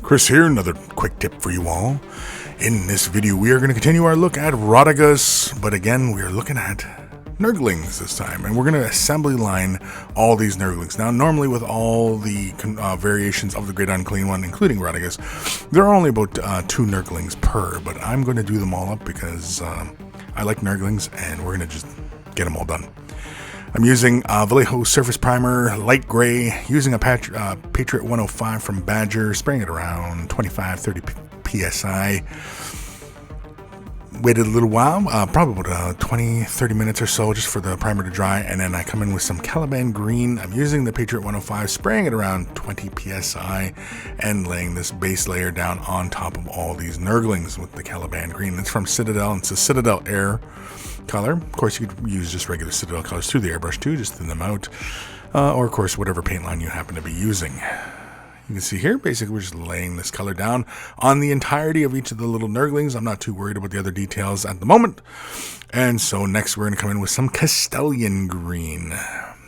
Kris here, another quick tip for you all. In this video, we are going to continue our look at Rotigus, but again, we are looking at nurglings this time, and we're going to assembly line all these nurglings. Now, normally with all the variations of the Great Unclean One, including Rotigus, there are only about 2 nurglings per, but I'm going to do them all up because I like nurglings, and we're going to just get them all done. I'm using Vallejo Surface Primer, light gray, using a Patriot 105 from Badger, spraying it around 25-30 psi. Waited a little while, probably about 20-30 minutes or so, just for the primer to dry, and then I come in with some Caliban Green. I'm using the Patriot 105, spraying it around 20 psi, and laying this base layer down on top of all these nurglings with the Caliban Green. It's from Citadel, and it's a Citadel Air color. Of course, you could use just regular Citadel colors through the airbrush too, just thin them out, or of course whatever paint line you happen to be using. You can see here, basically we're just laying this color down on the entirety of each of the little nurglings. I'm not too worried about the other details at the moment. And so next we're going to come in with some Castilian Green.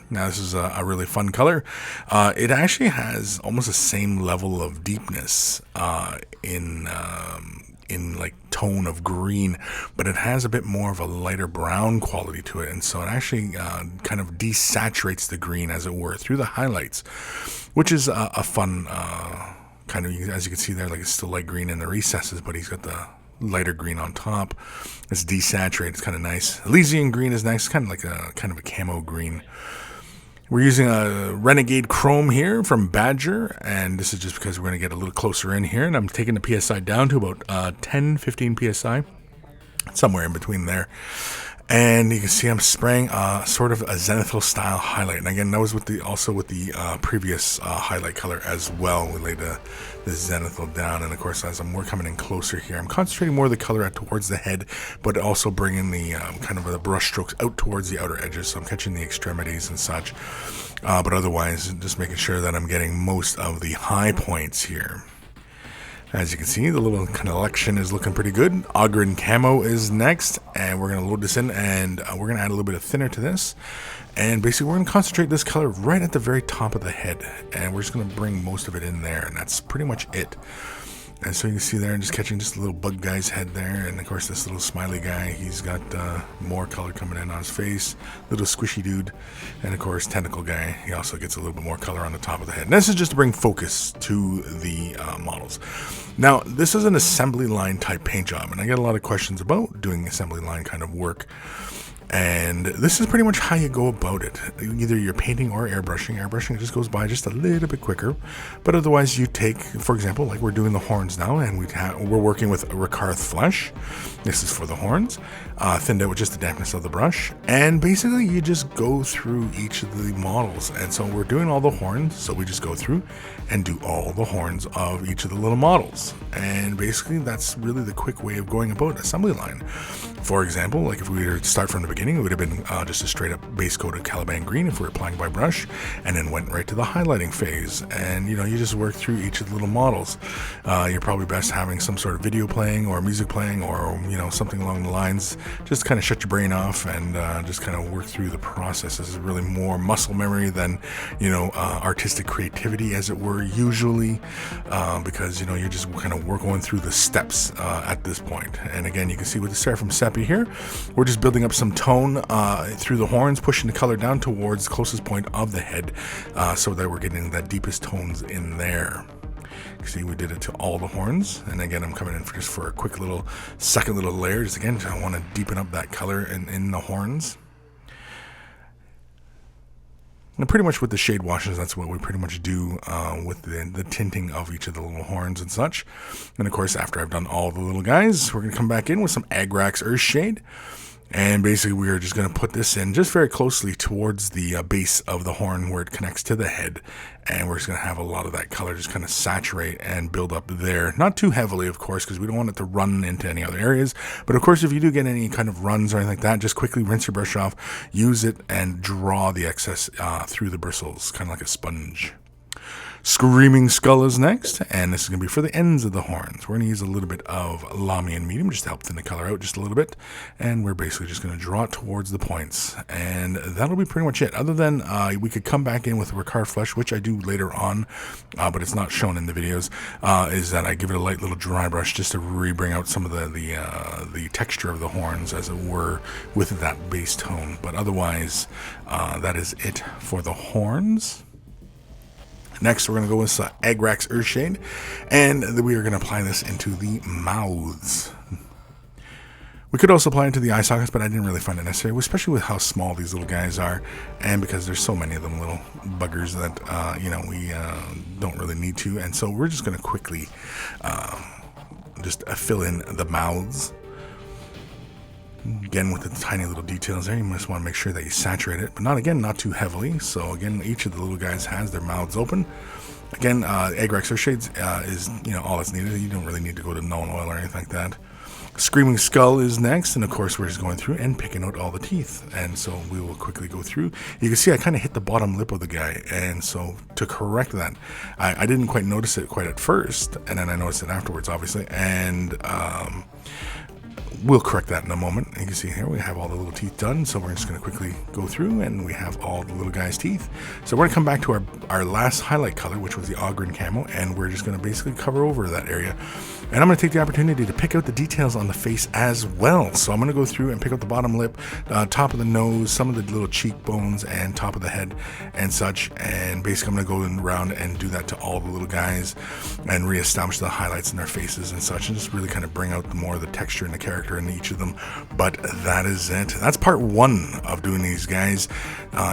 Now this is a really fun color. It actually has almost the same level of deepness in like tone of green, but it has a bit more of a lighter brown quality to it, and so it actually kind of desaturates the green, as it were, through the highlights, which is a fun kind of, as you can see there, like it's still light green in the recesses, but he's got the lighter green on top. It's desaturated. It's kind of nice. Elysian green is nice, kind of like a camo green. We're using a Renegade Chrome here from Badger, and this is just because we're going to get a little closer in here, and I'm taking the PSI down to about 10-15 PSI, somewhere in between there. And you can see I'm spraying sort of a zenithal style highlight, and again, that was with the previous highlight color as well. We laid the zenithal down, and of course, as we're coming in closer here, I'm concentrating more of the color out towards the head, but also bringing the kind of the brush strokes out towards the outer edges, so I'm catching the extremities and such. But otherwise, just making sure that I'm getting most of the high points here. As you can see, the little collection is looking pretty good. Ogren Camo is next, and we're going to load this in, and we're going to add a little bit of thinner to this. And basically, we're going to concentrate this color right at the very top of the head, and we're just going to bring most of it in there, and that's pretty much it. And so you can see there, I'm just catching just a little bug guy's head there, and of course this little smiley guy, he's got more color coming in on his face, little squishy dude, and of course tentacle guy, he also gets a little bit more color on the top of the head. And this is just to bring focus to the models. Now, this is an assembly line type paint job, and I get a lot of questions about doing assembly line kind of work. And this is pretty much how you go about it. Either you're painting or airbrushing. Airbrushing just goes by just a little bit quicker. But otherwise you take, for example, like we're doing the horns now, and we're working with Rickarth Flesh. This is for the horns. Thinned out with just the dampness of the brush. And basically you just go through each of the models. And so we're doing all the horns, so we just go through and do all the horns of each of the little models. And basically that's really the quick way of going about assembly line. For example, like if we were to start from the beginning, it would have been just a straight up base coat of Caliban Green if we were applying by brush, and then went right to the highlighting phase. And you know, you just work through each of the little models. You're probably best having some sort of video playing or music playing, or you know, something along the lines. Just kind of shut your brain off and just kind of work through the process. This is really more muscle memory than, you know, artistic creativity, as it were, usually, because you know, you're just kind of going through the steps at this point. And again, you can see with the Seraphim Seppi here, we're just building up some tone through the horns, pushing the color down towards the closest point of the head, so that we're getting the deepest tones in there. See, we did it to all the horns, and again, I'm coming in just for a quick little second little layer. Just again, I want to deepen up that color in the horns. And pretty much with the shade washes, that's what we pretty much do with the tinting of each of the little horns and such. And of course, after I've done all the little guys, we're going to come back in with some Agrax Earth Shade. And basically, we are just going to put this in just very closely towards the base of the horn where it connects to the head. And we're just going to have a lot of that color just kind of saturate and build up there. Not too heavily, of course, because we don't want it to run into any other areas. But of course, if you do get any kind of runs or anything like that, just quickly rinse your brush off, use it, and draw the excess through the bristles, kind of like a sponge. Screaming Skull is next, and this is going to be for the ends of the horns. We're going to use a little bit of Lamian medium just to help thin the color out just a little bit, and we're basically just going to draw it towards the points, and that'll be pretty much it. Other than we could come back in with Ricard Flush, which I do later on, but it's not shown in the videos, is that I give it a light little dry brush just to really bring out some of the texture of the horns, as it were, with that base tone. But otherwise, that is it for the horns. Next, we're going to go with Agrax Earthshade, and we are going to apply this into the mouths. We could also apply it to the eye sockets, but I didn't really find it necessary, especially with how small these little guys are, and because there's so many of them little buggers that, we don't really need to. And so we're just going to quickly just fill in the mouths. Again, with the tiny little details there, you must want to make sure that you saturate it, but not too heavily. So again, each of the little guys has their mouths open. Again, Agrax Earthshades is all that's needed. You don't really need to go to Known Oil or anything like that. Screaming Skull is next, and of course we're just going through and picking out all the teeth, and so we will quickly go through. You can see I kind of hit the bottom lip of the guy, and so to correct that, I didn't quite notice it quite at first, and then I noticed it afterwards, obviously, and we'll correct that in a moment. You can see here we have all the little teeth done, so we're just going to quickly go through, and we have all the little guy's teeth. So we're going to come back to our last highlight color, which was the Ogren Camo, and we're just going to basically cover over that area. And I'm going to take the opportunity to pick out the details on the face as well. So I'm going to go through and pick out the bottom lip, top of the nose, some of the little cheekbones, and top of the head and such. And basically I'm going to go around and do that to all the little guys and reestablish the highlights in their faces and such, and just really kind of bring out more of the texture and the character in each of them. But that is it. That's part one of doing these guys.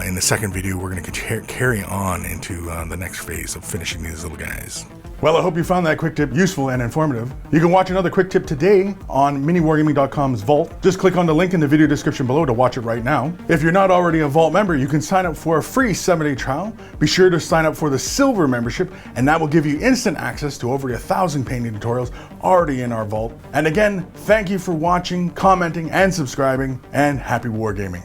In the second video, we're going to carry on into the next phase of finishing these little guys. Well, I hope you found that quick tip useful and informative. You can watch another quick tip today on MiniWarGaming.com's Vault. Just click on the link in the video description below to watch it right now. If you're not already a Vault member, you can sign up for a free 7-day trial. Be sure to sign up for the Silver membership, and that will give you instant access to over 1,000 painting tutorials already in our Vault. And again, thank you for watching, commenting, and subscribing, and happy wargaming.